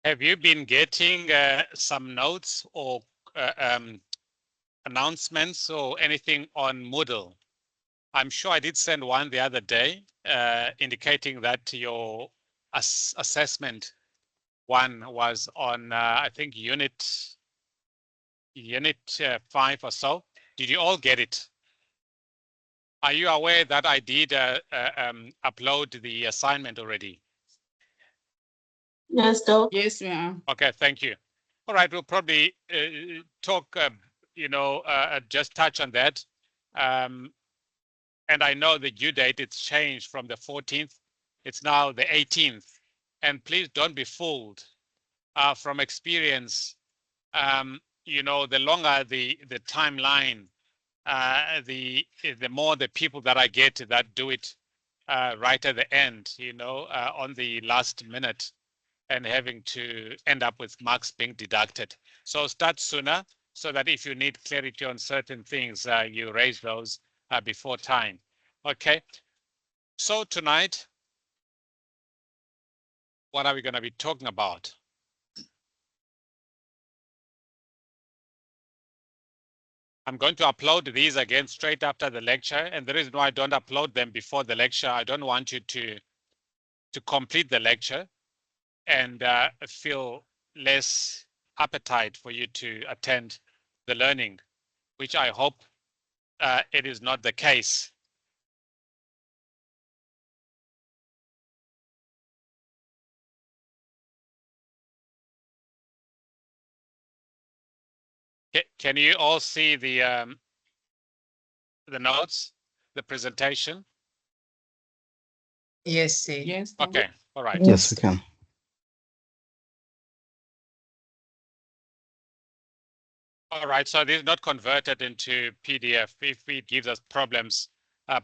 Have you been getting some notes or announcements or anything on Moodle? I'm sure I did send one the other day indicating that your assessment one was on, I think, unit 5 or so. Did you all get it? Are you aware that I did upload the assignment already? Yes, Doc. Yes, ma'am. Okay, thank you. All right, we'll probably talk, just touch on that. And I know the due date, it's changed from the 14th. It's now the 18th. And please don't be fooled from experience. The longer the timeline, the more the people that I get that do it right at the end, on the last minute, and having to end up with marks being deducted. So start sooner so that if you need clarity on certain things, you raise those before time. Okay. So tonight, what are we going to be talking about? I'm going to upload these again straight after the lecture. And the reason why I don't upload them before the lecture, I don't want you to complete the lecture and feel less appetite for you to attend the learning, which I hope it is not the case. Can you all see the notes, the presentation? Yes, sir. Yes. Okay, all right. Yes, we can. All right, so this is not converted into PDF. If it gives us problems,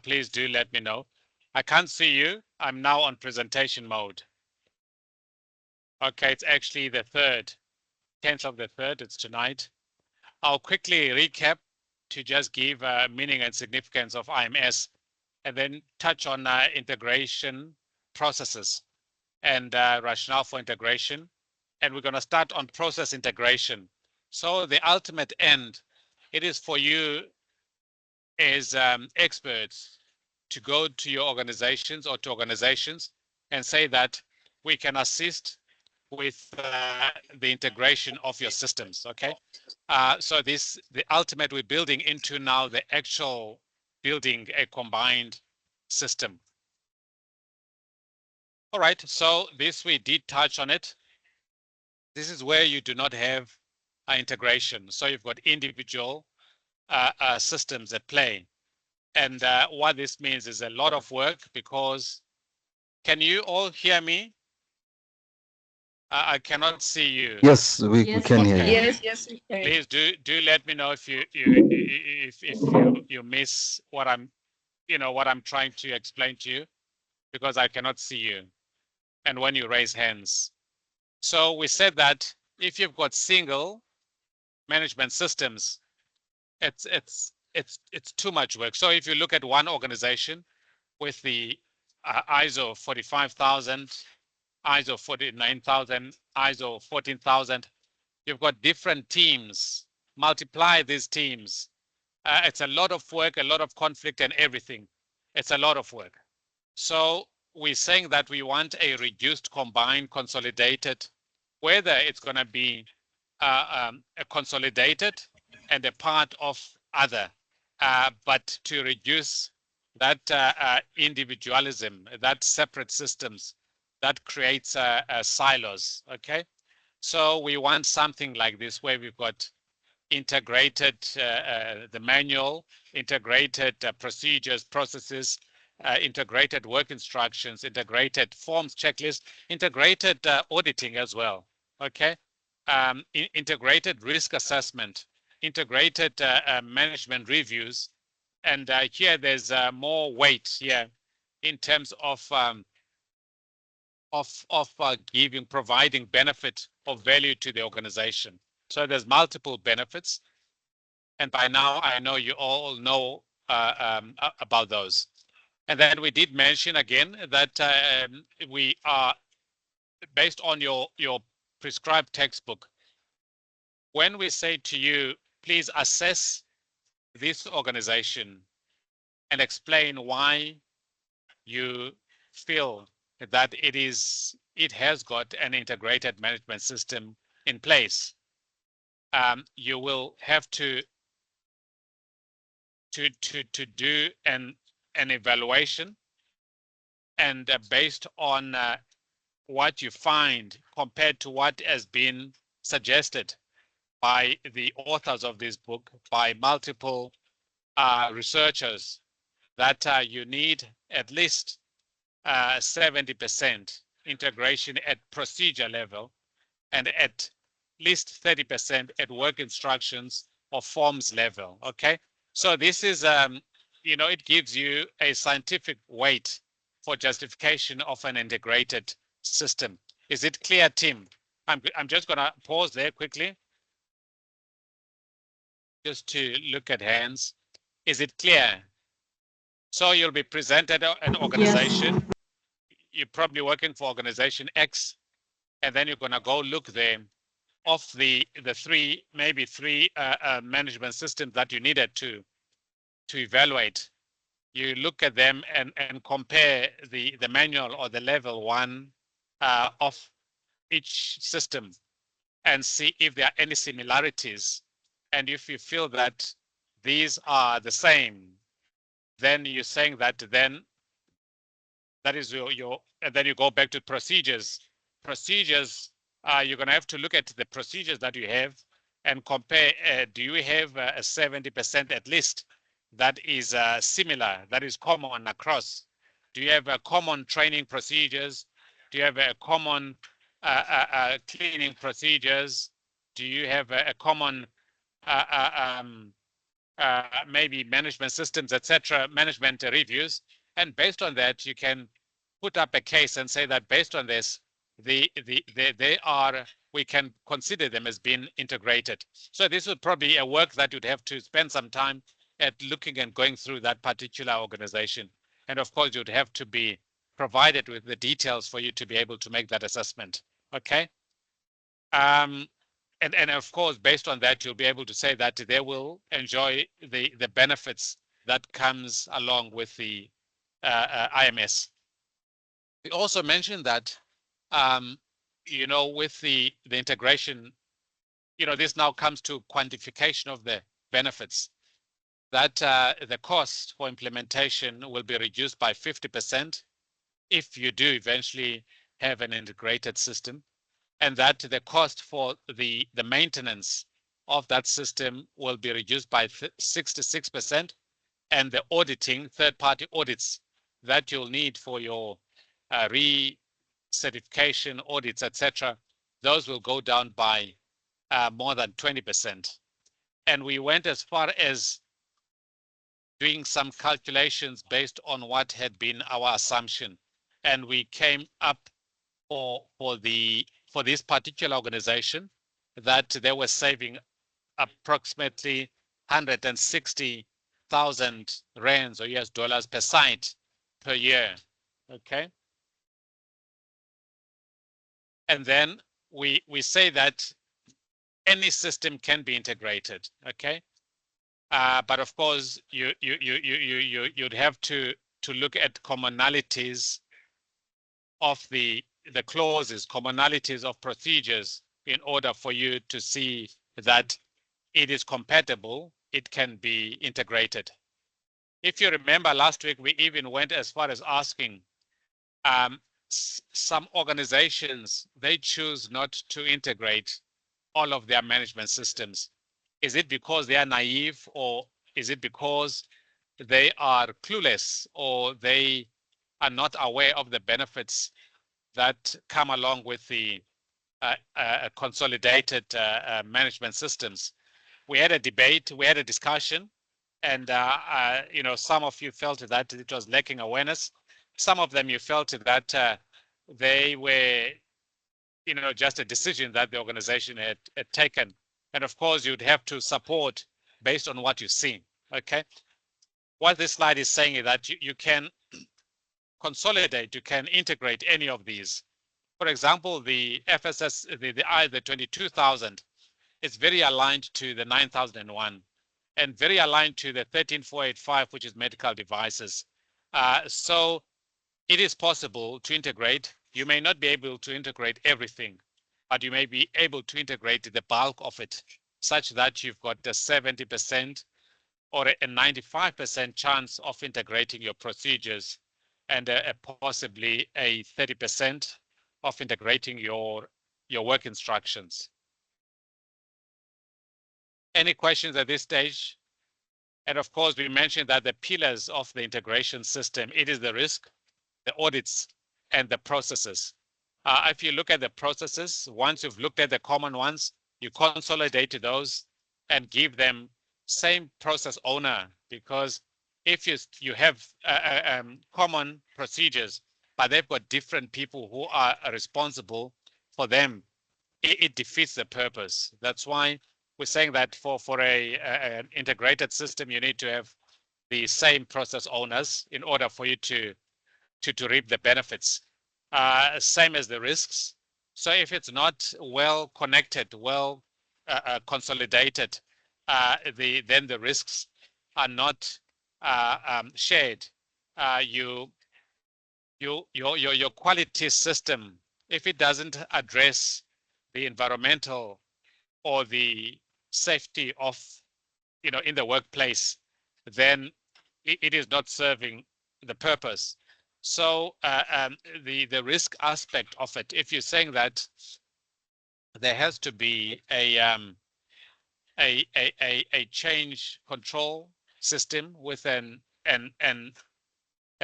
please do let me know. I can't see you. I'm now on presentation mode. Okay, it's actually the 10th of the 3rd, it's tonight. I'll quickly recap to just give meaning and significance of IMS, and then touch on integration processes and rationale for integration. And we're going to start on process integration. So the ultimate end, it is for you as experts to go to your organizations or to organizations and say that we can assist with the integration of your systems, okay? So the ultimate we're building into now the actual building a combined system. All right, so this we did touch on it. This is where you do not have integration. So you've got individual systems at play. And what this means is a lot of work because, can you all hear me? I cannot see you. Yes, we can hear you. Yes, yes, we can. Please do let me know if you miss what I'm trying to explain to you, because I cannot see you. And when you raise hands. So we said that if you've got single management systems, it's too much work. So if you look at one organization with the ISO 45,000, ISO 49,000, ISO 14,000, you've got different teams. Multiply these teams. It's a lot of work, a lot of conflict and everything. It's a lot of work. So we're saying that we want a reduced, combined, consolidated, whether it's going to be a consolidated and a part of other, but to reduce that individualism, that separate systems that creates silos, okay? So we want something like this where we've got integrated the manual, integrated procedures, processes, integrated work instructions, integrated forms, checklists, integrated auditing as well, okay? Integrated risk assessment, integrated management reviews. And here there's more weight here in terms of providing benefit of value to the organization. So there's multiple benefits. And by now, I know you all know about those. And then we did mention again that we are, based on your prescribed textbook. When we say to you, please assess this organization and explain why you feel that it has got an integrated management system in place, you will have to do an evaluation, and based on what you find compared to what has been suggested by the authors of this book, by multiple researchers, that you need at least 70% integration at procedure level and at least 30% at work instructions or forms level. Okay, so this is it gives you a scientific weight for justification of an integrated system. Is it clear, Tim? I'm just gonna pause there quickly just to look at hands. Is it clear? So you'll be presented an organization. Yes. You're probably working for organization X, and then you're gonna go look there of the three, maybe three management systems that you needed to evaluate. You look at them and compare the manual or the level one of each system and see if there are any similarities. And if you feel that these are the same, then you're saying that then that is and then you go back to procedures. Procedures, you're going to have to look at the procedures that you have and compare, do you have a 70% at least that is similar, that is common across? Do you have a common training procedures? Do you have a common cleaning procedures? Do you have a common maybe management systems, etc., management reviews? And based on that, you can put up a case and say that based on this, they are, we can consider them as being integrated. So this would probably be a work that you'd have to spend some time at looking and going through that particular organization. And of course, you'd have to be provided with the details for you to be able to make that assessment. Okay. And of course, based on that, you'll be able to say that they will enjoy the benefits that comes along with the IMS. We also mentioned that, with the integration, this now comes to quantification of the benefits, that the cost for implementation will be reduced by 50% if you do eventually have an integrated system, and that the cost for the maintenance of that system will be reduced by 66%, and the auditing, third-party audits that you'll need for your re-certification audits, etc., those will go down by more than 20%. And we went as far as doing some calculations based on what had been our assumption, and we came up for this particular organization that they were saving approximately 160,000 rands or US dollars per site per year. Okay. And then we say that any system can be integrated. Okay. But of course, you'd have to look at commonalities of the clauses, commonalities of procedures, in order for you to see that it is compatible, it can be integrated. If you remember last week, we even went as far as asking some organizations, they choose not to integrate all of their management systems. Is it because they are naive, or is it because they are clueless, or they are not aware of the benefits that come along with the consolidated management systems? We had a debate, we had a discussion, and some of you felt that it was lacking awareness. Some of them you felt that they were, just a decision that the organization had taken. And of course, you'd have to support based on what you see. Okay. What this slide is saying is that you can consolidate, you can integrate any of these For example, the FSS, the 22,000 is very aligned to the 9001 and very aligned to the 13485, which is medical devices. So it is possible to integrate. You may not be able to integrate everything, but you may be able to integrate the bulk of it such that you've got a 70% or a 95% chance of integrating your procedures and possibly a 30% of integrating your work instructions. Any questions at this stage? And of course, we mentioned that the pillars of the integration system, it is the risk, the audits, and the processes. If you look at the processes, once you've looked at the common ones, you consolidate those and give them same process owner, because if you have common procedures, but they've got different people who are responsible for them, it defeats the purpose. That's why we're saying that for an integrated system, you need to have the same process owners in order for you to reap the benefits. Same as the risks. So if it's not well connected, well consolidated, then the risks are not shared. Your quality system, if it doesn't address the environmental or the safety of, in the workplace, then it is not serving the purpose. So the risk aspect of it, if you're saying that there has to be a change control system with a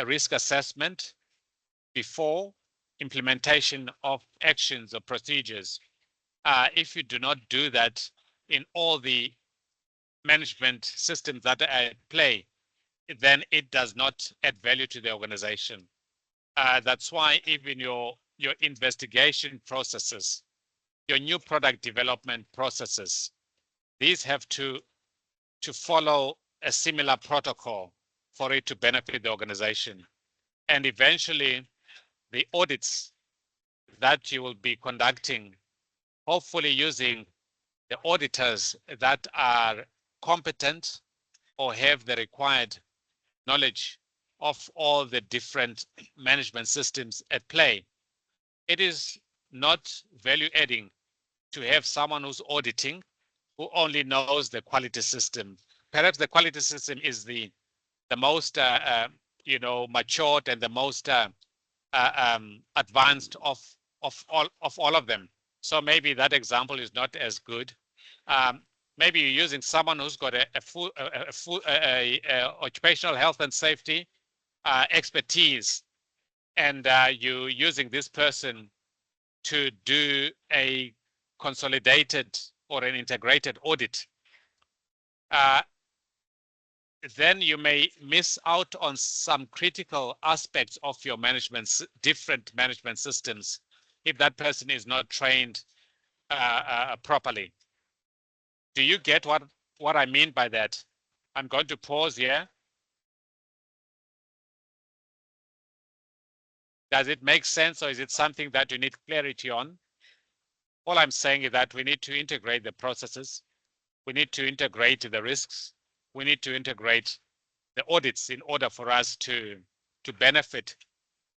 risk assessment before implementation of actions or procedures. If you do not do that in all the management systems that are at play, then it does not add value to the organization. That's why even your investigation processes, your new product development processes, these have to follow a similar protocol for it to benefit the organization. And eventually, the audits that you will be conducting, hopefully using the auditors that are competent or have the required knowledge of all the different management systems at play. It is not value adding to have someone who's auditing who only knows the quality system. Perhaps the quality system is the most matured and the most advanced of all of them. So maybe that example is not as good. Maybe you're using someone who's got a full occupational health and safety expertise, and you're using this person to do a consolidated or an integrated audit. Then you may miss out on some critical aspects of your different management systems if that person is not trained properly. Do you get what I mean by that? I'm going to pause here. Does it make sense, or is it something that you need clarity on? All I'm saying is that we need to integrate the processes. We need to integrate the risks. We need to integrate the audits in order for us to benefit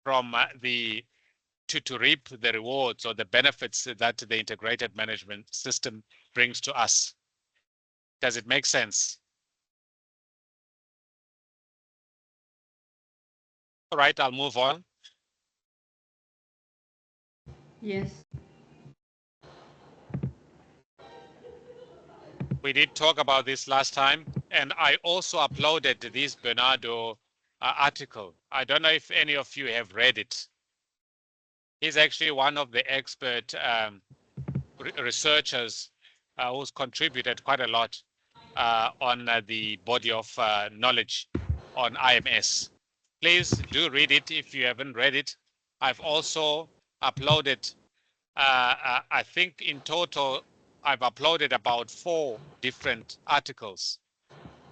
from to reap the rewards or the benefits that the integrated management system brings to us. Does it make sense? All right, I'll move on. Yes. We did talk about this last time, and I also uploaded this Bernardo article. I don't know if any of you have read it. He's actually one of the expert researchers who's contributed quite a lot on the body of knowledge on IMS. Please do read it if you haven't read it. I've also uploaded, I think in total, I've uploaded about 4 different articles.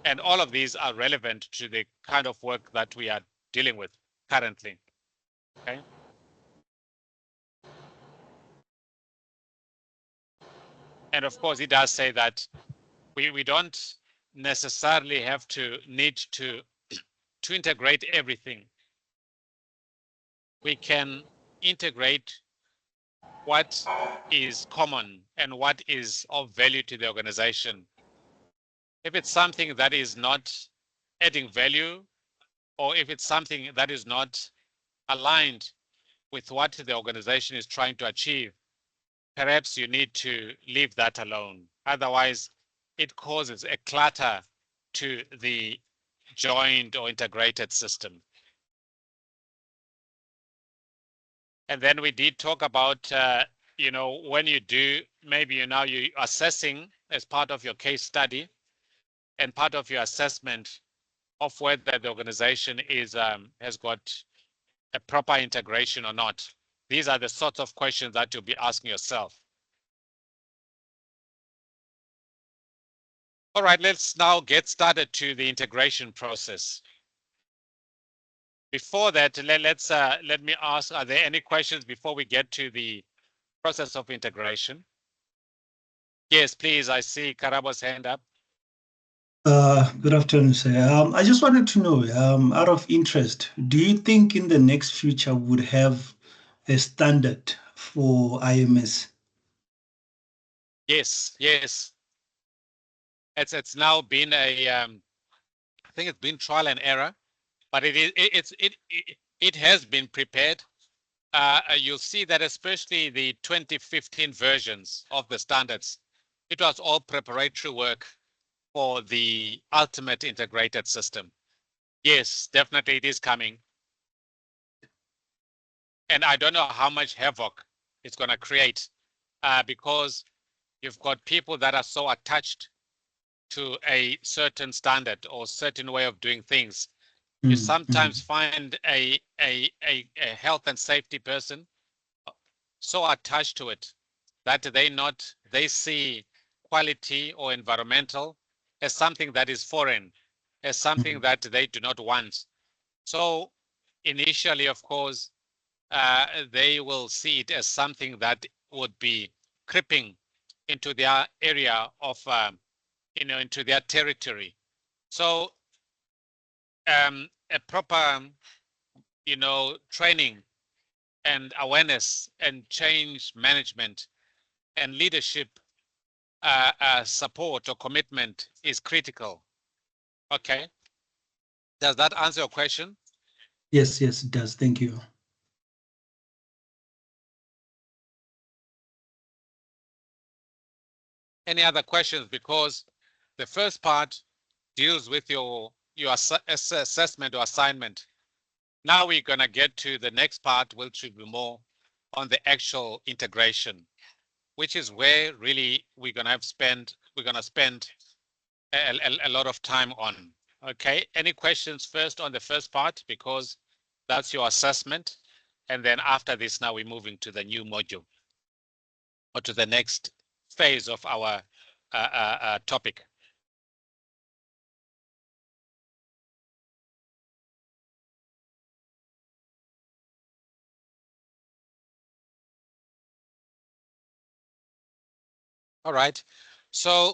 And all of these are relevant to the kind of work that we are dealing with currently. Okay. And of course, it does say that we don't necessarily have to need to integrate everything. We can integrate what is common and what is of value to the organization. If it's something that is not adding value, or if it's something that is not aligned with what the organization is trying to achieve, perhaps you need to leave that alone. Otherwise, it causes a clutter to the joined or integrated system. And then we did talk about, when you do, maybe you're assessing as part of your case study and part of your assessment of whether the organization has got a proper integration or not. These are the sorts of questions that you'll be asking yourself. All right, let's now get started to the integration process. Before that, let me ask, are there any questions before we get to the process of integration? Yes, please, I see Karabo's hand up. Good afternoon, sir. I just wanted to know, out of interest, do you think in the next future would have a standard for IMS? Yes, yes. It's now been I think it's been trial and error, but it has been prepared. You'll see that especially the 2015 versions of the standards, it was all preparatory work for the ultimate integrated system. Yes, definitely it is coming. And I don't know how much havoc it's going to create because you've got people that are so attached to a certain standard or certain way of doing things. You sometimes find a health and safety person so attached to it that they see quality or environmental as something that is foreign, as something that they do not want. So initially, of course, they will see it as something that would be creeping into their area of, into their territory. So a proper, training and awareness and change management and leadership support or commitment is critical. Okay. Does that answer your question? Yes, yes, it does. Thank you. Any other questions? Because the first part deals with your assessment or assignment. Now we're going to get to the next part, which will be more on the actual integration, which is where really we're going to spend a lot of time on. Okay, any questions first on the first part, because that's your assessment. And then after this, now we're moving to the new module or to the next phase of our topic. All right. So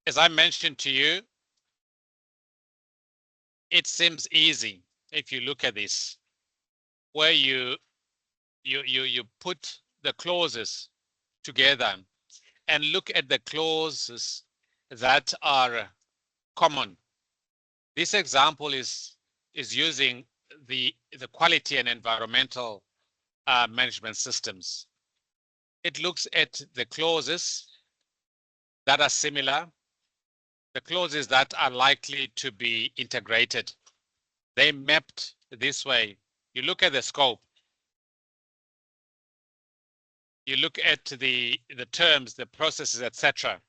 as I mentioned to you, it seems easy if you look at this, where you put the clauses together and look at the clauses that are common. This example is using the quality and environmental management systems. It looks at the clauses that are similar, the clauses that are likely to be integrated. They mapped this way. You look at the scope. You look at the terms, the processes, etc.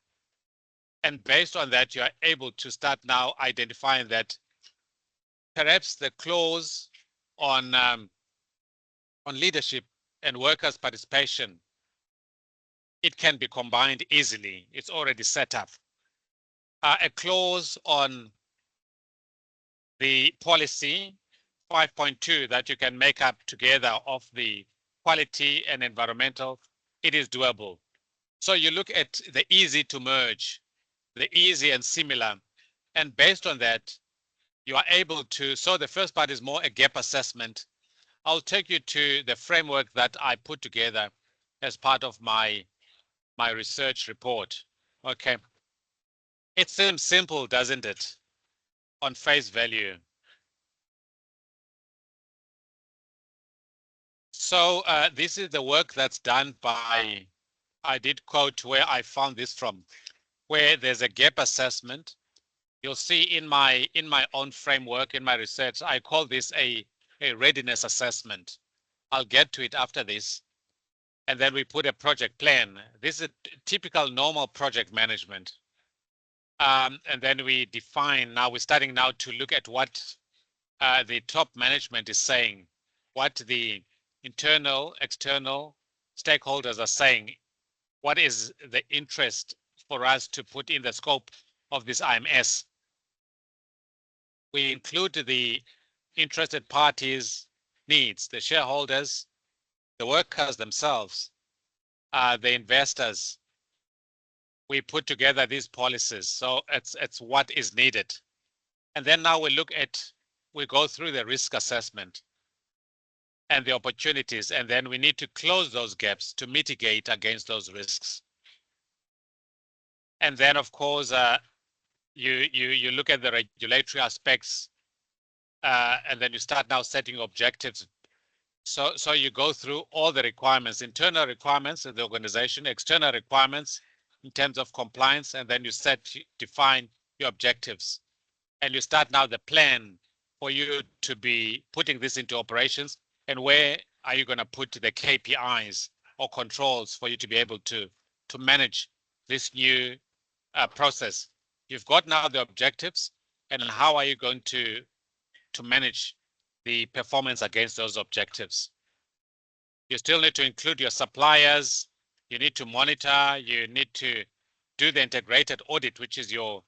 And based on that, you are able to start now identifying that perhaps the clause on leadership and workers' participation, it can be combined easily. It's already set up. A clause on the policy 5.2 that you can make up together of the quality and environmental, it is doable. So you look at the easy to merge, the easy and similar, and based on that, you are able to, so the first part is more a gap assessment. I'll take you to the framework that I put together as part of my research report. Okay. It seems simple, doesn't it? On face value. So this is the work that's done by, I did quote where I found this from, where there's a gap assessment. You'll see in my own framework, in my research, I call this a readiness assessment. I'll get to it after this. And then we put a project plan. This is typical normal project management. And then we define, now we're starting now to look at what the top management is saying, what the internal, external stakeholders are saying, what is the interest for us to put in the scope of this IMS. We include the interested parties' needs, the shareholders, the workers themselves, the investors. We put together these policies. So it's what is needed. And then now we go through the risk assessment and the opportunities, and then we need to close those gaps to mitigate against those risks. And then, of course, you look at the regulatory aspects, and then you start now setting objectives. So you go through all the requirements, internal requirements of the organization, external requirements in terms of compliance, and then you define your objectives. And you start now the plan for you to be putting this into operations, and where are you going to put the KPIs or controls for you to be able to manage this new process. You've got now the objectives, and how are you going to manage the performance against those objectives. You still need to include your suppliers. You need to monitor. You need to do the integrated audit, which is your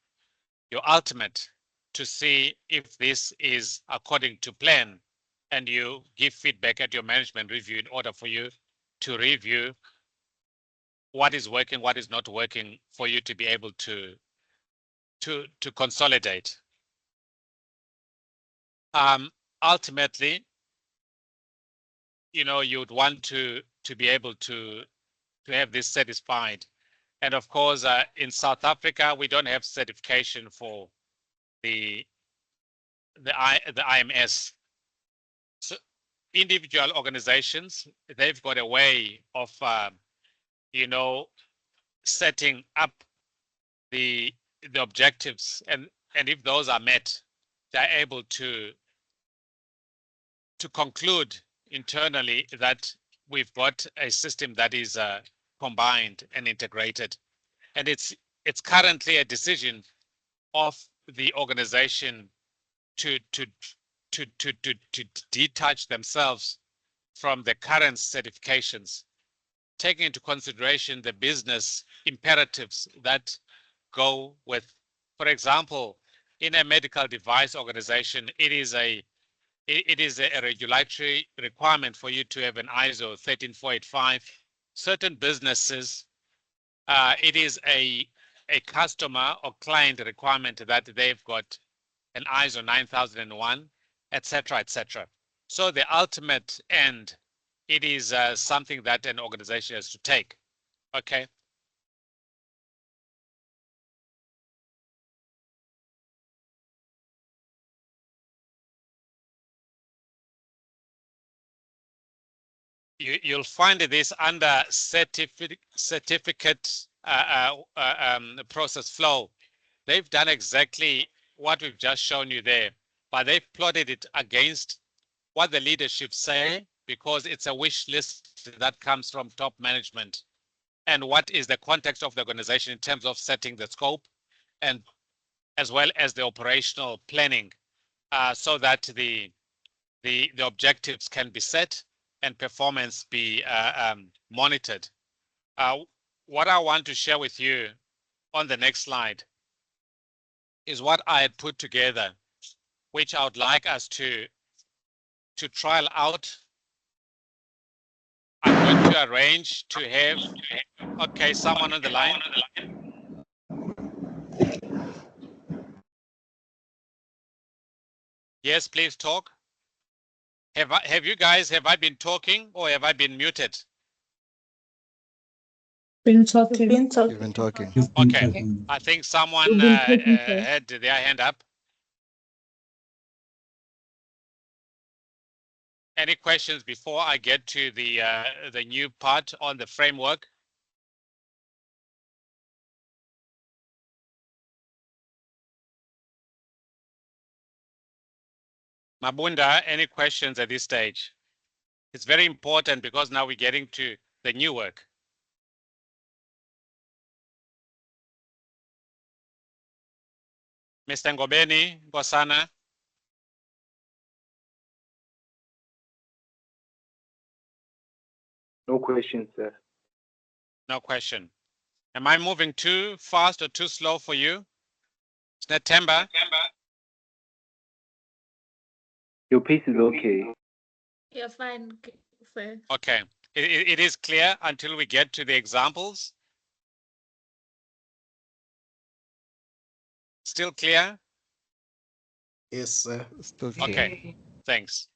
ultimate, to see if this is according to plan, and you give feedback at your management review in order for you to review what is working, what is not working, for you to be able to consolidate. Ultimately, you'd want to be able to have this satisfied. And of course, in South Africa, we don't have certification for the IMS. So individual organizations, they've got a way of, setting up the objectives, and if those are met, they're able to conclude internally that we've got a system that is combined and integrated. And it's currently a decision of the organization to detach themselves from the current certifications, taking into consideration the business imperatives that go with. For example, in a medical device organization, it is a regulatory requirement for you to have an ISO 13485. Certain businesses, it is a customer or client requirement that they've got an ISO 9001, etc., etc. So the ultimate end, it is something that an organization has to take. Okay. You'll find this under certificate process flow. They've done exactly what we've just shown you there, but they've plotted it against what the leadership say, because it's a wish list that comes from top management, and what is the context of the organization in terms of setting the scope, and as well as the operational planning, so that the objectives can be set and performance be monitored. What I want to share with you on the next slide is what I had put together, which I would like us to trial out. I'm going to arrange to have, Okay, someone on the line. Yes, please talk. Have I been talking or have I been muted? Been talking. You've been talking. You've been Okay, talking. I think someone You've been talking, sir. had their hand up. Any questions before I get to the new part on the framework? Mabunda, any questions at this stage? It's very important because now we're getting to the new work. Mr. Ngobeni, Gosana. No questions, sir. No question. Am I moving too fast or too slow for you? Netemba? Your pace is okay. You're fine, sir. Okay. It is clear until we get to the examples. Still clear? Yes, sir. Still clear. Okay, thanks.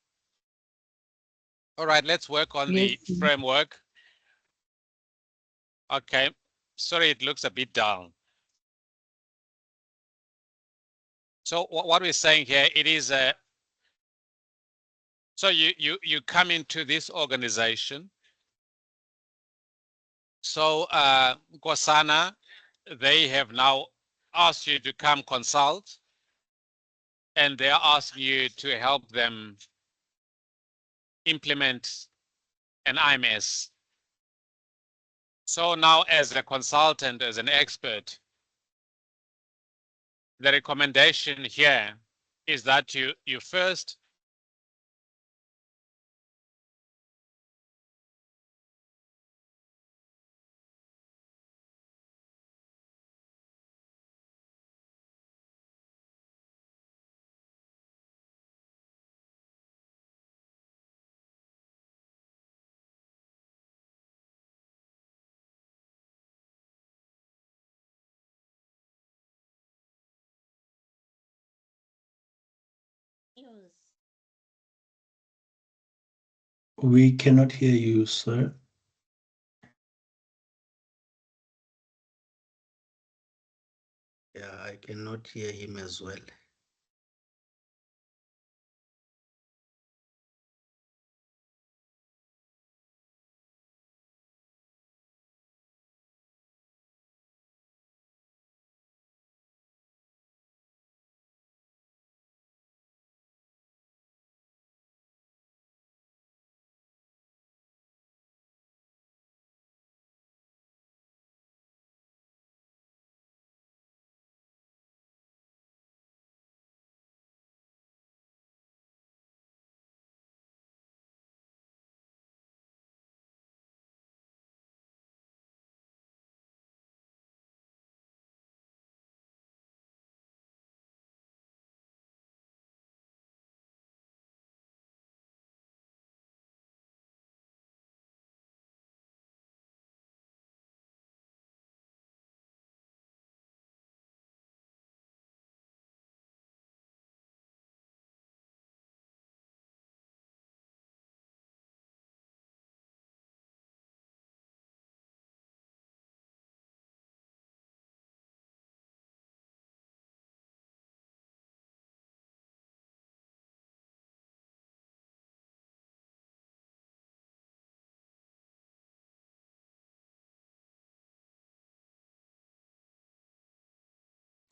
All right, let's work on the framework. Okay, sorry, it looks a bit dull. So what we're saying here, it is a, so you come into this organization. So Gosana, they have now asked you to come consult, and they're asking you to help them implement an IMS. So now as a consultant, as an expert, the recommendation here is that you first We cannot hear you, sir. Yeah, I cannot hear him as well.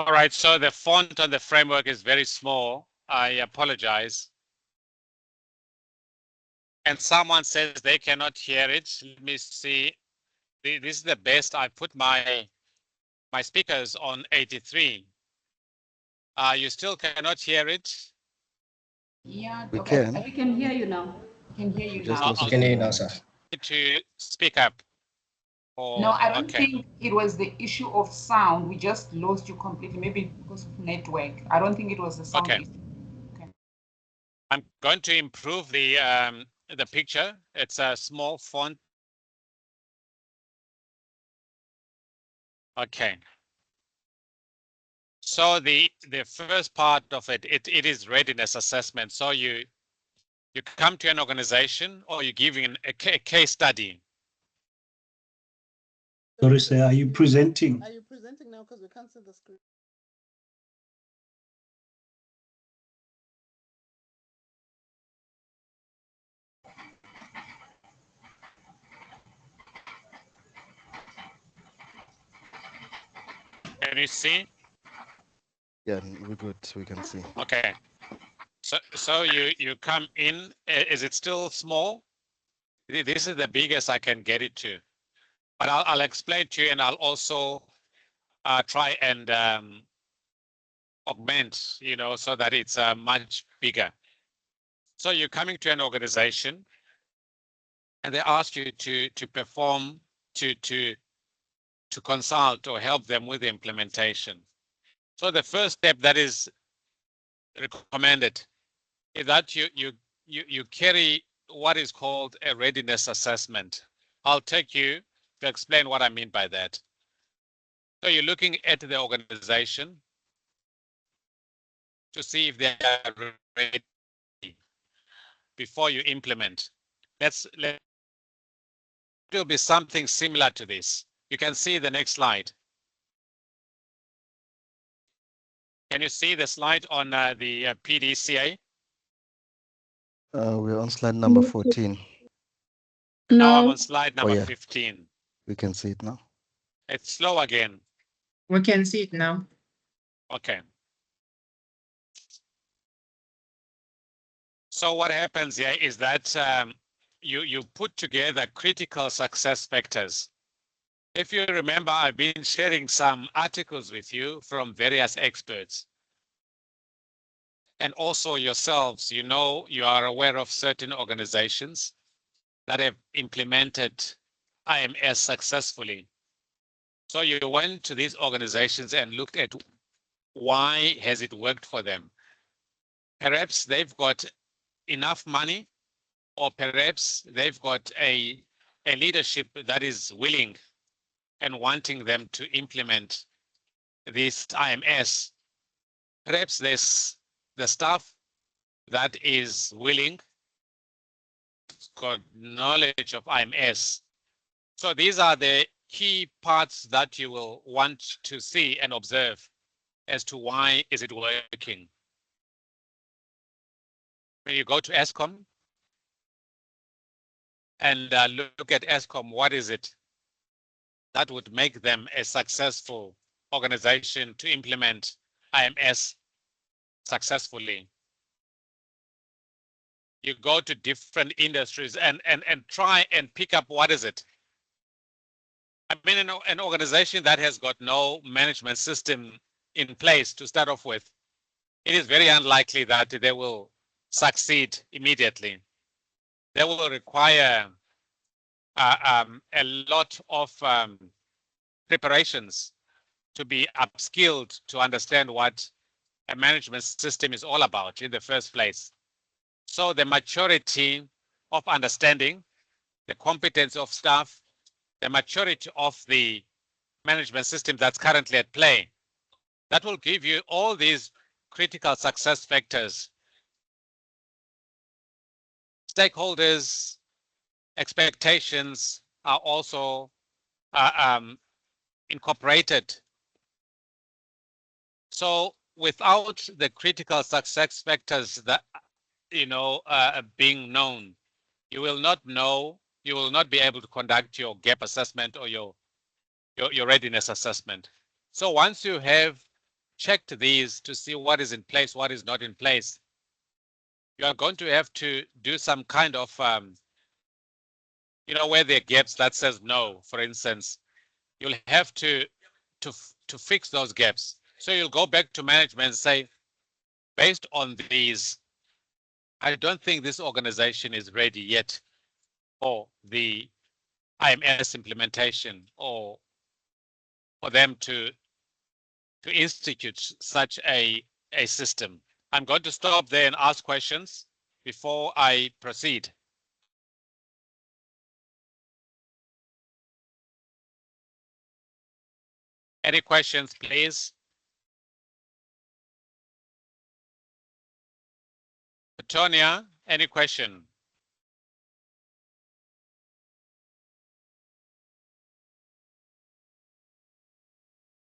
All right, so the font on the framework is very small. I apologize. And someone says they cannot hear it. Let me see. This is the best. I put my speakers on 83. You still cannot hear it? Yeah, We okay. can. We can hear you now. We can hear you Just now. also We can hear you now, mind. sir. To speak up. Or, No, I don't okay. think it was the issue of sound. We just lost you completely, maybe because of network. I don't think it was the sound Okay. issue. Okay. I'm going to improve the picture. It's a small font. Okay. So the first part of it is readiness assessment. So you come to an organization or you're giving a case study. Sorry, sir, are you presenting? Are you presenting now? Because we can't see the screen. Can you see? Yeah, we're good. We can see. Okay. So you come in. Is it still small? This is the biggest I can get it to, but I'll explain to you, and I'll also try and augment, you know, so that it's much bigger. So you're coming to an organization, and they ask you to perform, to consult or help them with the implementation. So the first step that is recommended is that you carry what is called a readiness assessment. I'll take you to explain what I mean by that. So you're looking at the organization to see if they are ready before you implement. It'll be something similar to this. You can see the next slide. Can you see the slide on the PDCA? We're on slide number 14. Now I'm No, on slide number yeah. 15. We can see it now. It's slow again. We can see it now. Okay. So what happens here is that you put together critical success factors. If you remember, I've been sharing some articles with you from various experts. And also yourselves, you know, you are aware of certain organizations that have implemented IMS successfully. So you went to these organizations and looked at why has it worked for them. Perhaps they've got enough money, or perhaps they've got a leadership that is willing and wanting them to implement this IMS. Perhaps there's the staff that is willing, got knowledge of IMS. So these are the key parts that you will want to see and observe as to why is it working. When you go to ESCOM and look at ESCOM, what is it that would make them a successful organization to implement IMS successfully? You go to different industries and try and pick up what is it. I mean, an organization that has got no management system in place to start off with, it is very unlikely that they will succeed immediately. They will require a lot of preparations to be upskilled to understand what a management system is all about in the first place. So the maturity of understanding, the competence of staff, the maturity of the management system that's currently at play, that will give you all these critical success factors. Stakeholders' expectations are also incorporated. So without the critical success factors that, you know, being known, you will not know, you will not be able to conduct your gap assessment or your readiness assessment. So once you have checked these to see what is in place, what is not in place, you are going to have to do some kind of, you know, where there are gaps that says no, for instance, you'll have to fix those gaps. So you'll go back to management and say, based on these, I don't think this organization is ready yet for the IMS implementation, or for them to institute such a system. I'm going to stop there and ask questions before I proceed. Any questions, please? Tonya, any question?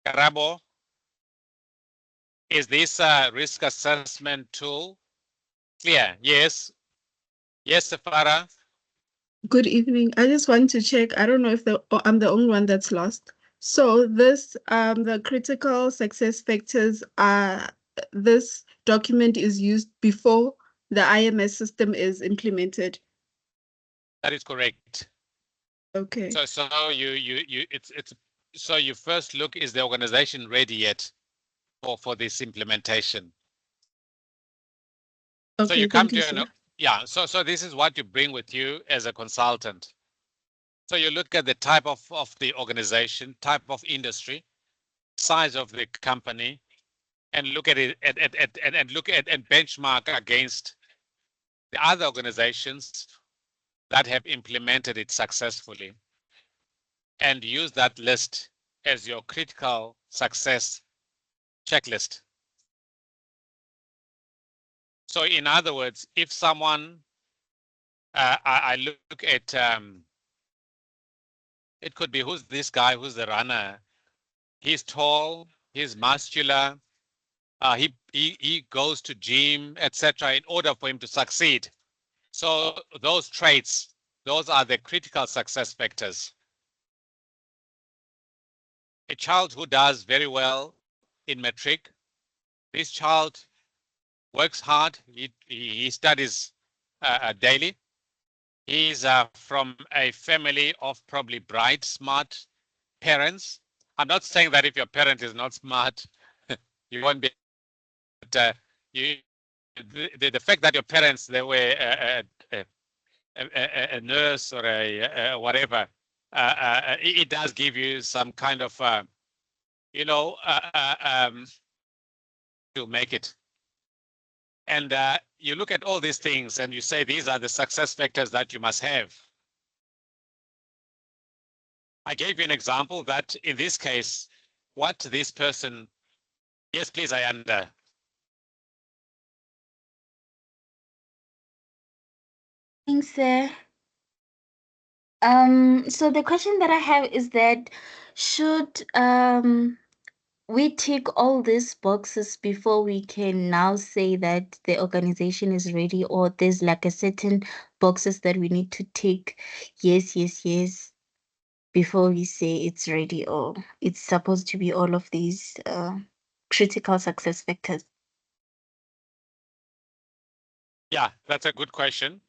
Karabo, is this a risk assessment tool clear? Yes. Yes, Safara. Good evening. I just want to check. I don't know if I'm the only one that's lost. So this the critical success factors are this document is used before the IMS system is implemented. That is correct. Okay. So so you first look, is the organization ready yet for this implementation? Okay, So you come thank you, to sir. yeah, so this is what you bring with you as a consultant. So you look at the type of the organization, type of industry, size of the company, and look at it and look at and benchmark against the other organizations that have implemented it successfully, and use that list as your critical success checklist. So in other words, if someone, I look at, it could be, who's this guy, who's the runner? He's tall, he's muscular, he goes to gym, etc., in order for him to succeed. So those traits, those are the critical success factors. A child who does very well in matric, this child works hard, he studies daily. He's from a family of probably bright, smart parents. I'm not saying that if your parent is not smart, you won't be, but you, the fact that your parents, they were a nurse or a whatever, it does give you some kind of, you know, to make it. And you look at all these things and you say, these are the success factors that you must have. I gave you an example that in this case, what this person, yes, please, Ayanda. Thanks, sir. So the question that I have is that should we tick all these boxes before we can now say that the organization is ready, or there's like a certain boxes that we need to tick, yes, yes, yes, before we say it's ready, or it's supposed to be all of these critical success factors? Yeah, that's a good question.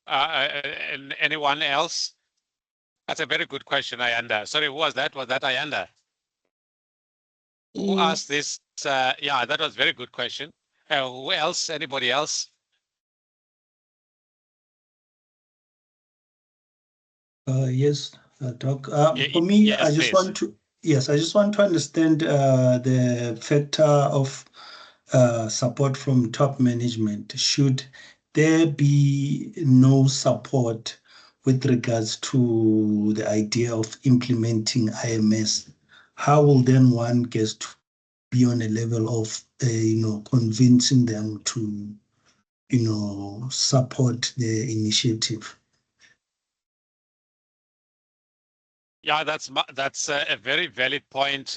And anyone else? That's a very good question, Ayanda. Sorry, who was that? Was that Ayanda? Who asked Yes. this? Yeah, that was a very good question. Who else? Anybody else? Yes, Doc. For me, Yes, I just please. want to, yes, I just want to understand the factor of support from top management. Should there be no support with regards to the idea of implementing IMS? How will then one get to be on a level of, convincing them to, support the initiative? Yeah, that's a very valid point.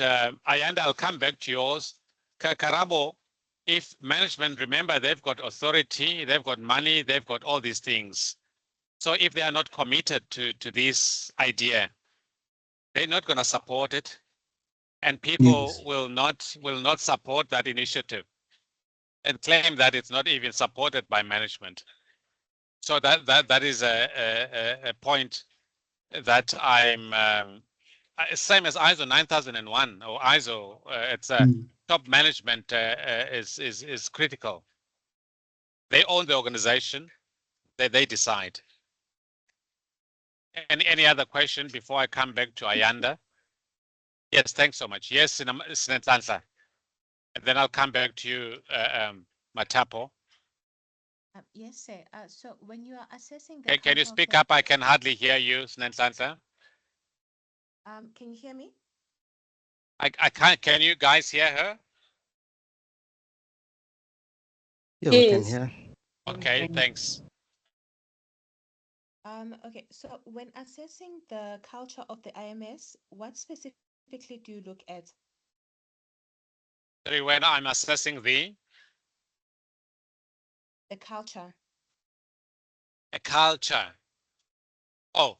Ayanda, I'll come back to yours. Karabo, if management, remember, they've got authority, they've got money, they've got all these things. So if they are not committed to this idea, they're not going to support it, and people Yes. will not support that initiative and claim that it's not even supported by management. So that is a point that I'm same as ISO 9001 or ISO. It's a top management is critical. They own the organization. They decide. Any other question before I come back to Ayanda? Yes, thanks so much. Yes, Sinetlanhla. And then I'll come back to you, Matapo. Yes, sir. So when you are assessing the Okay, can you critical speak up? I can hardly hear you, Sinetlanhla. can you hear me? I can't. Can you guys hear her? Yeah, we can Yes. hear. Okay, thanks. Okay, so when assessing the culture of the IMS, what specifically do you look at? Sorry, when I'm assessing The culture. a culture. Oh,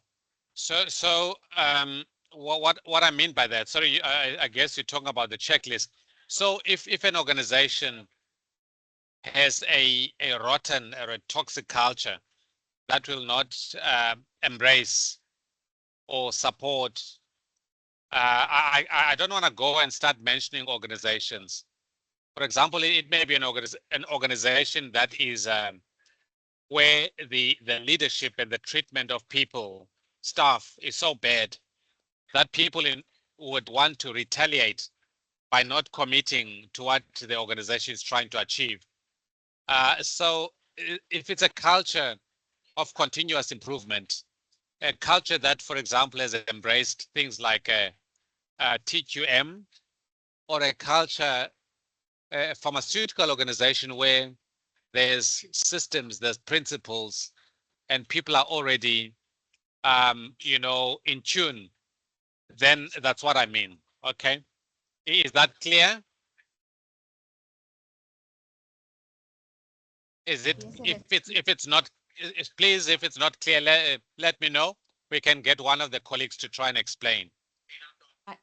what I mean by that? Sorry, I guess you're talking about the checklist. So if an organization has a rotten or a toxic culture that will not embrace or support, I don't want to go and start mentioning organizations. For example, it may be an organization that is where the leadership and the treatment of people, staff is so bad that people would want to retaliate by not committing to what the organization is trying to achieve. So if it's a culture of continuous improvement, a culture that, for example, has embraced things like TQM, or a culture, a pharmaceutical organization where there's systems, there's principles, and people are already, in tune, then that's what I mean. Okay, is that clear? Is it? Yes, sir, If that's it's clear. if it's not, please, if it's not clear, let me know. We can get one of the colleagues to try and explain.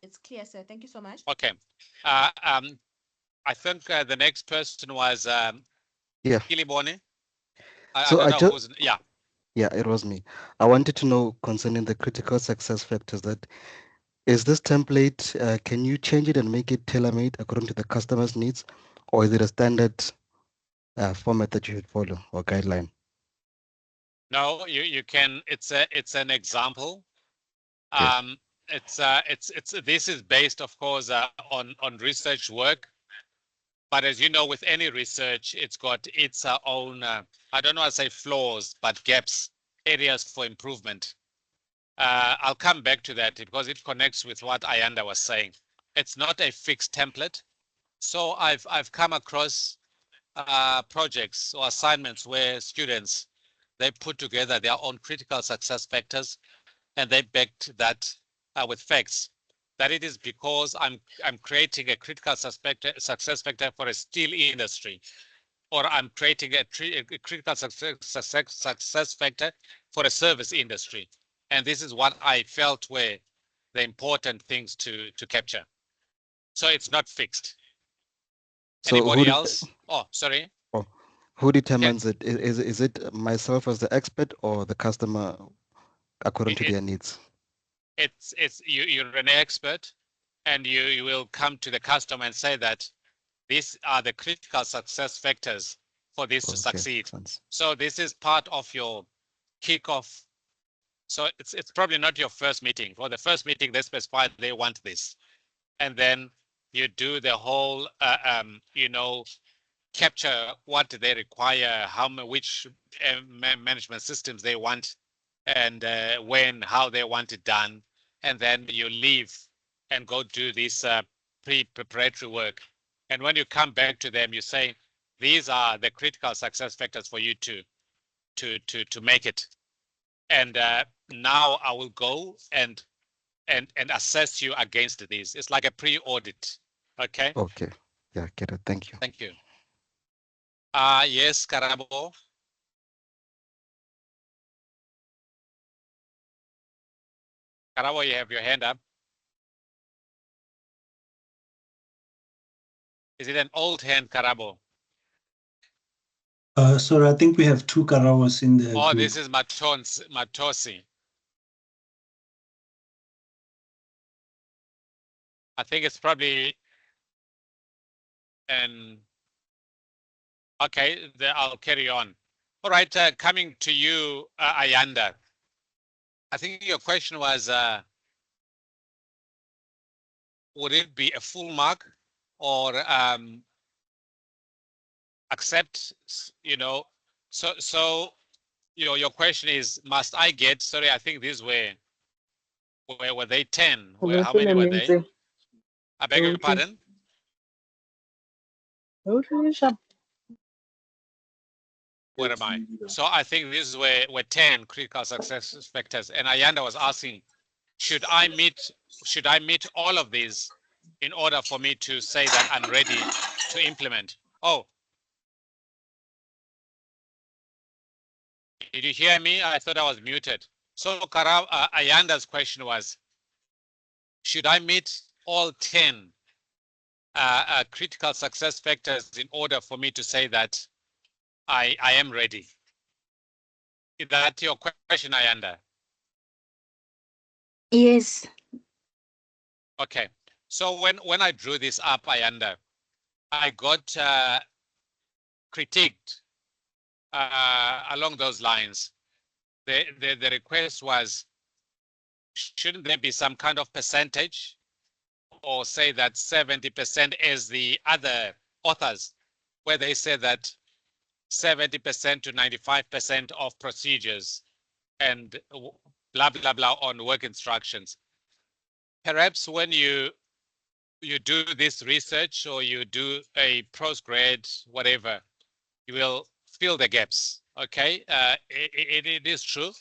It's clear, sir. Thank you so much. Okay. I think the next person was Yeah. Kilibone. I So don't I know just, who's, yeah. yeah, it was me. I wanted to know concerning the critical success factors that is this template, can you change it and make it tailor-made according to the customer's needs, or is it a standard format that you should follow or guideline? No, you can. It's an example. Okay. It's this is based, of course, on research work. But as you know, with any research, it's got its own, I don't want to say flaws, but gaps, areas for improvement. I'll come back to that because it connects with what Ayanda was saying. It's not a fixed template. So I've come across projects or assignments where students, they put together their own critical success factors, and they backed that with facts. That it is because I'm creating a critical success factor for a steel industry, or I'm creating a critical success factor for a service industry. And this is what I felt were the important things to capture. So it's not fixed. So Anybody else? Oh, sorry. oh, who Can determines it? Is it myself as the expert or the customer according to it, their needs? it's you're an expert, and you will come to the customer and say that these are the critical success factors for this to Okay, succeed. sense. So this is part of your kickoff. So it's probably not your first meeting. For the first meeting, they specify they want this, and then you do the whole, capture what they require, which management systems they want, and when, how they want it done, and then you leave and go do this preparatory work. And when you come back to them, you say, these are the critical success factors for you to make it. And now I will go and assess you against these. It's like a pre-audit. Okay. Okay. Yeah, get it. Thank you. Thank you. Yes, Karabo. Karabo, you have your hand up. Is it an old hand, Karabo? Sorry, I think we have two Karawas in the Oh, group. this is Matosi. I think it's probably an, okay, I'll carry on. All right, coming to you, Ayanda. I think your question was, would it be a full mark or accept, so your question is, must I get, sorry, I think these were they 10? How many were they? I beg your pardon? Where am I? So I think these were 10 critical success factors. And Ayanda was asking, should I meet all of these in order for me to say that I'm ready to implement? Oh, did you hear me? I thought I was muted. So Ayanda's question was, should I meet all 10 critical success factors in order for me to say that I am ready? Is that your question, Ayanda? Yes. Okay. So when I drew this up, Ayanda, I got critiqued along those lines. The request was, shouldn't there be some kind of percentage, or say that 70% as the other authors, where they say that 70% to 95% of procedures and blah, blah, blah on work instructions. Perhaps when you do this research or you do a postgrad, whatever, you will fill the gaps, okay? It is true.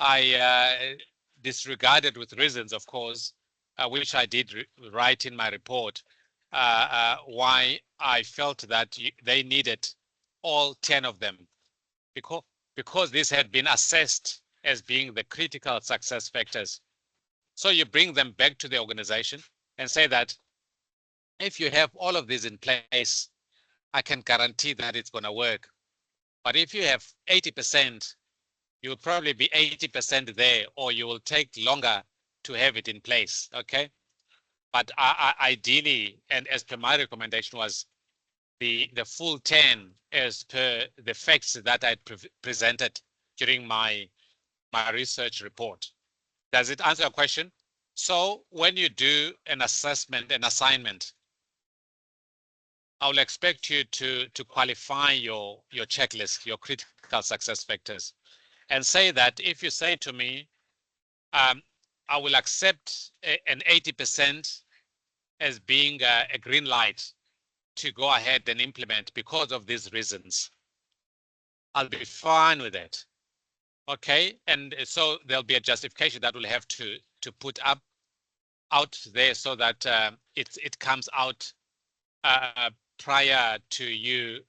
I disregarded with reasons, of course, which I did write in my report, why I felt that they needed all 10 of them, because this had been assessed as being the critical success factors. So you bring them back to the organization and say that if you have all of these in place, I can guarantee that it's going to work. But if you have 80%, you'll probably be 80% there, or you will take longer to have it in place, okay? But ideally, and as per my recommendation, was the full 10 as per the facts that I presented during my research report. Does it answer your question? So when you do an assessment, an assignment, I will expect you to qualify your checklist, your critical success factors, and say that if you say to me, I will accept an 80% as being a green light to go ahead and implement because of these reasons, I'll be fine with it. Okay, and so there'll be a justification that we'll have to put out there so that it comes out prior to you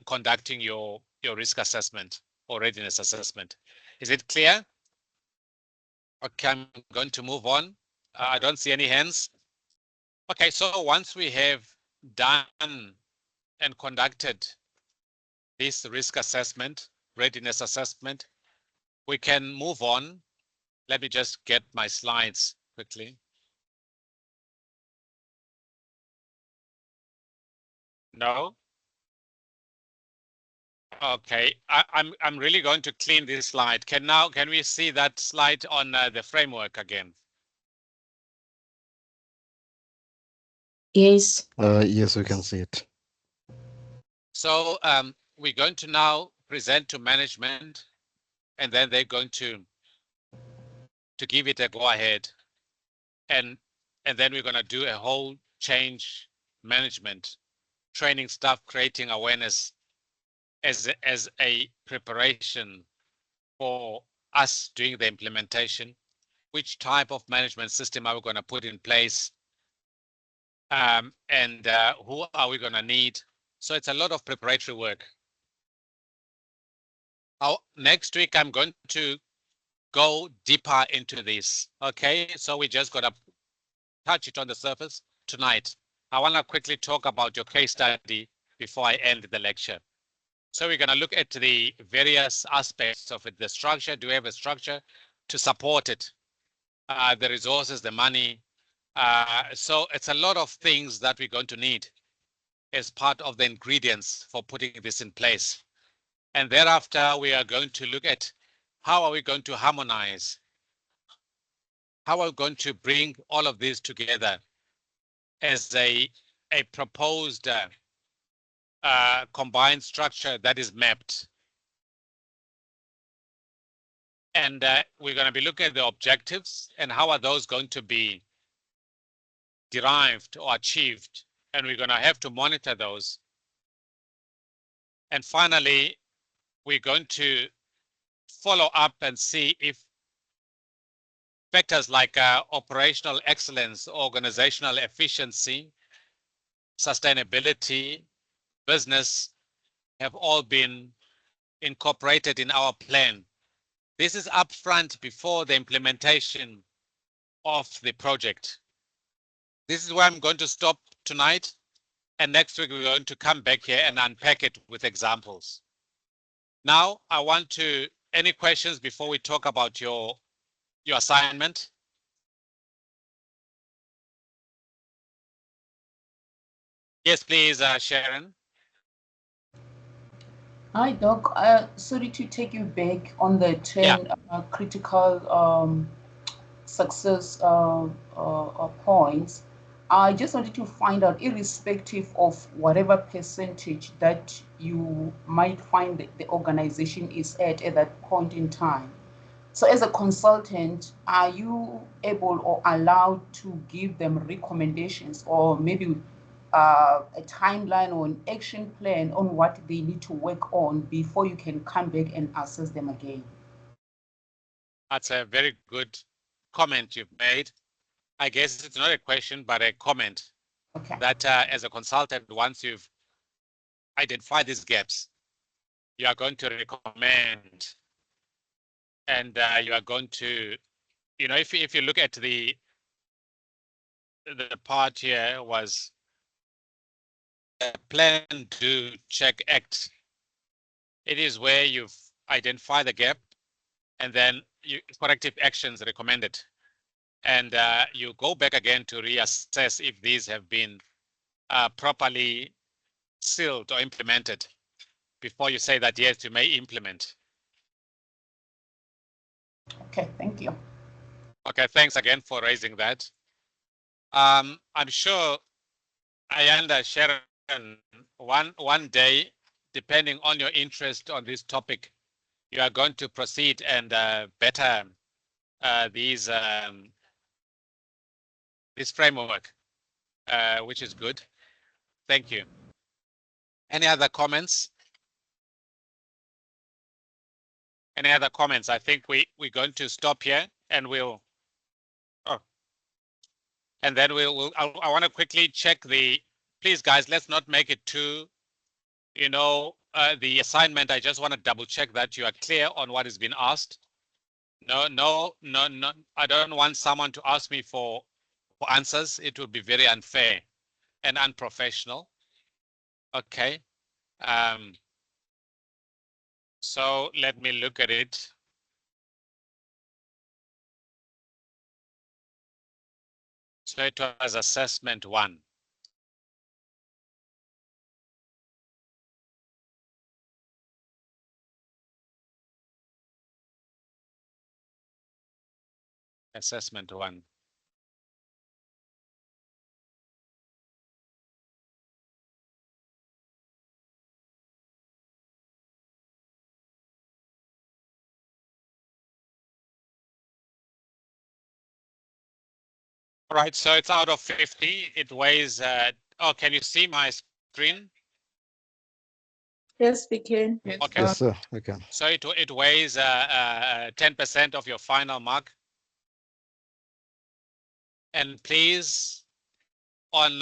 conducting your risk assessment or readiness assessment. Is it clear? Okay, I'm going to move on. I don't see any hands. Okay, so once we have done and conducted this risk assessment, readiness assessment, we can move on. Let me just get my slides quickly. No? Okay, I'm really going to clean this slide. Can we see that slide on the framework again? Yes. Yes, we can see it. So we're going to now present to management, and then they're going to give it a go ahead, and then we're going to do a whole change management training staff, creating awareness as a preparation for us doing the implementation. Which type of management system are we going to put in place? And who are we going to need? So it's a lot of preparatory work. Next week, I'm going to go deeper into this. Okay, so we just got to touch it on the surface tonight. I want to quickly talk about your case study before I end the lecture. So we're going to look at the various aspects of it. The structure, do we have a structure to support it? The resources, the money. So it's a lot of things that we're going to need as part of the ingredients for putting this in place. And thereafter, we are going to look at how are we going to harmonize? How are we going to bring all of this together as a proposed combined structure that is mapped? And we're going to be looking at the objectives and how are those going to be derived or achieved, and we're going to have to monitor those. And finally, we're going to follow up and see if factors like operational excellence, organizational efficiency, sustainability, business have all been incorporated in our plan. This is upfront before the implementation of the project. This is where I'm going to stop tonight. And next week, we're going to come back here and unpack it with examples. Now, I want to, any questions before we talk about your assignment? Yes, please, Sharon. Hi, Doc. Sorry to take you back on the 10 critical success points. I just wanted to find out, irrespective of whatever percentage that you might find the organization is at that point in time. So as a consultant, are you able or allowed to give them recommendations or maybe a timeline or an action plan on what they need to work on before you can come back and assess them again? That's a very good comment you've made. I guess it's not a question, but a comment. Okay. That as a consultant, once you've identified these gaps, you are going to recommend, and you are going to, you know, if you look at the part here was plan, do, check, act. It is where you've identified the gap and then corrective actions recommended. And you go back again to reassess if these have been properly sealed or implemented before you say that, yes, you may implement. Okay, thank you. Okay, thanks again for raising that. I'm sure Ayanda, Sharon, one day, depending on your interest on this topic, you are going to proceed and better this framework, which is good. Thank you. Any other comments? Any other comments? I think we're going to stop here and we'll. Oh, and then I want to quickly check the. Please, guys, let's not make it too. You know, the assignment. I just want to double check that you are clear on what has been asked. No. I don't want someone to ask me for answers. It would be very unfair and unprofessional. Okay. So let me look at it. So it was assessment 1. Assessment 1. All right, so it's out of 50. It weighs, oh, can you see my screen? Yes, we can. Okay. Yes, sir. Okay. So it weighs 10% of your final mark. And please, on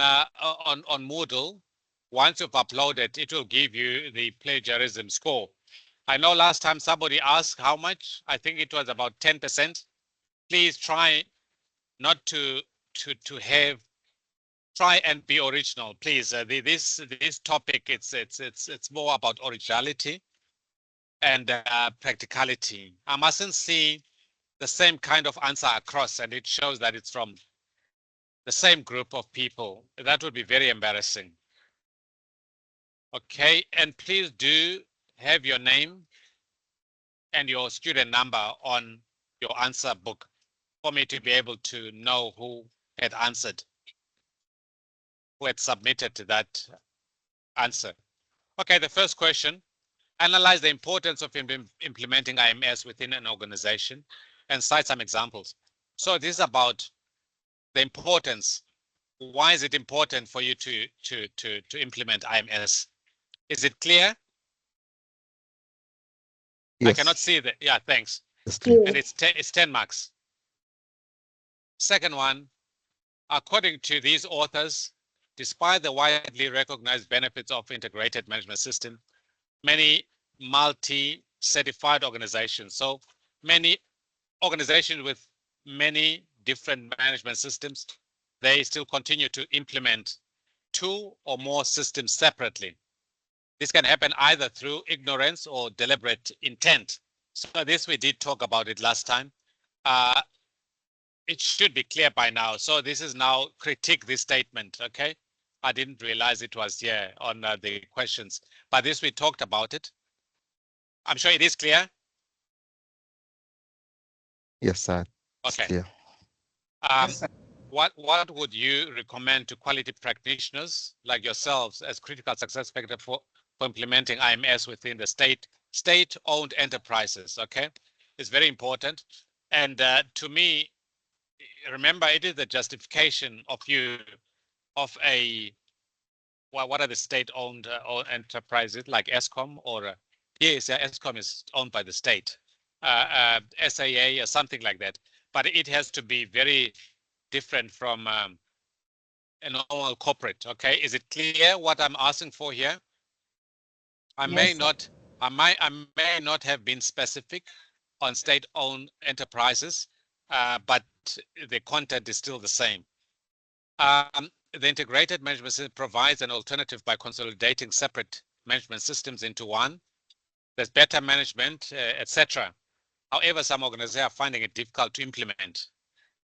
Moodle, once you've uploaded, it will give you the plagiarism score. I know last time somebody asked how much. I think it was about 10%. Please try not to have. Try and be original, please. This topic, it's more about originality and practicality. I mustn't see the same kind of answer across, and it shows that it's from the same group of people. That would be very embarrassing. Okay, and please do have your name and your student number on your answer book for me to be able to know who had answered, who had submitted to that answer. Okay, the first question, analyze the importance of implementing IMS within an organization and cite some examples. So this is about the importance. why is it important for you to implement IMS? Is it clear? Yes. I cannot see that. Yeah, thanks. It's clear. And it's 10 marks. Second one, according to these authors, despite the widely recognized benefits of integrated management system, many multi-certified organizations, so many organizations with many different management systems, they still continue to implement 2 or more systems separately. This can happen either through ignorance or deliberate intent. So this we did talk about it last time. It should be clear by now. So this is now critique this statement, okay? I didn't realize it was here on the questions, but this we talked about it. I'm sure it is clear. Yes, sir. It's Okay. clear. Yes, sir. What would you recommend to quality practitioners like yourselves as critical success factor for implementing IMS within the state-owned enterprises? Okay, it's very important. And to me, remember, it is the justification of you of a what are the state-owned enterprises like ESCOM or yes, ESCOM is owned by the state, SAA or something like that. But it has to be very different from a normal corporate. Okay, is it clear what I'm asking for here? I may Yes, sir. not, I may not have been specific on state-owned enterprises, but the content is still the same. The integrated management system provides an alternative by consolidating separate management systems into one. There's better management, etc. However, some organizations are finding it difficult to implement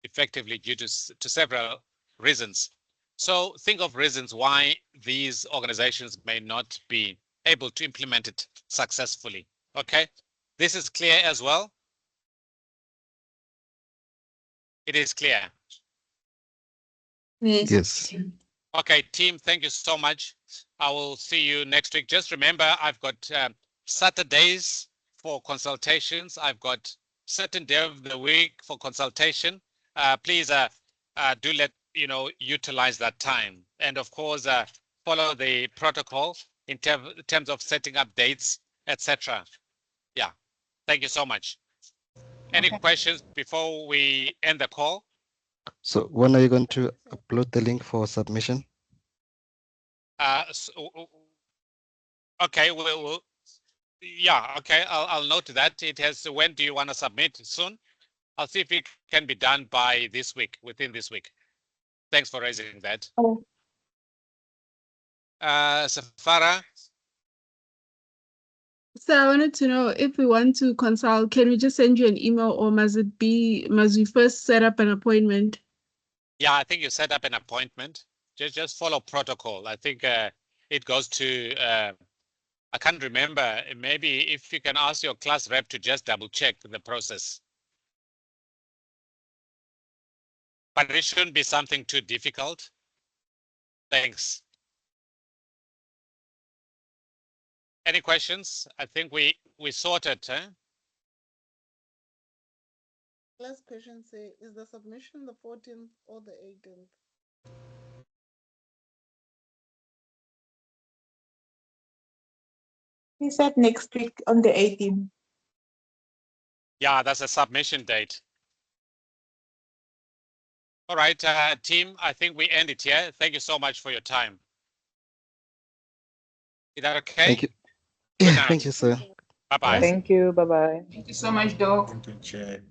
effectively due to several reasons. So think of reasons why these organizations may not be able to implement it successfully. Okay, this is clear as well. It is clear. Yes. Okay, team, thank you so much. I will see you next week. Just remember, I've got Saturdays for consultations. I've got certain day of the week for consultation. Please do let utilize that time. And of course, follow the protocol in terms of setting up dates, etc. Yeah, thank you so much. Any Okay. questions before we end the call? So when are you going to upload the link for submission? Okay, yeah, okay, I'll note that. It has, when do you want to submit? Soon? I'll see if it can be done by this week, within this week. Thanks for raising that. Oh. Safara, So I wanted to know if we want to consult, can we just send you an email or must we first set up an appointment? yeah, I think you set up an appointment. Just follow protocol. I think it goes to, I can't remember, maybe if you can ask your class rep to just double check the process. But it shouldn't be something too difficult. Thanks. Any questions? I think we sorted, huh? Last question say, is the submission the 14th or the 18th? He said next week on the 18th. Yeah, that's a submission date. All right, team, I think we end it here. Thank you so much for your time. Is that okay? Thank you. Good Yeah, night. thank you, sir. Bye-bye. Thank you. Bye-bye. Thank you so much, Doc. Thank you, Chair.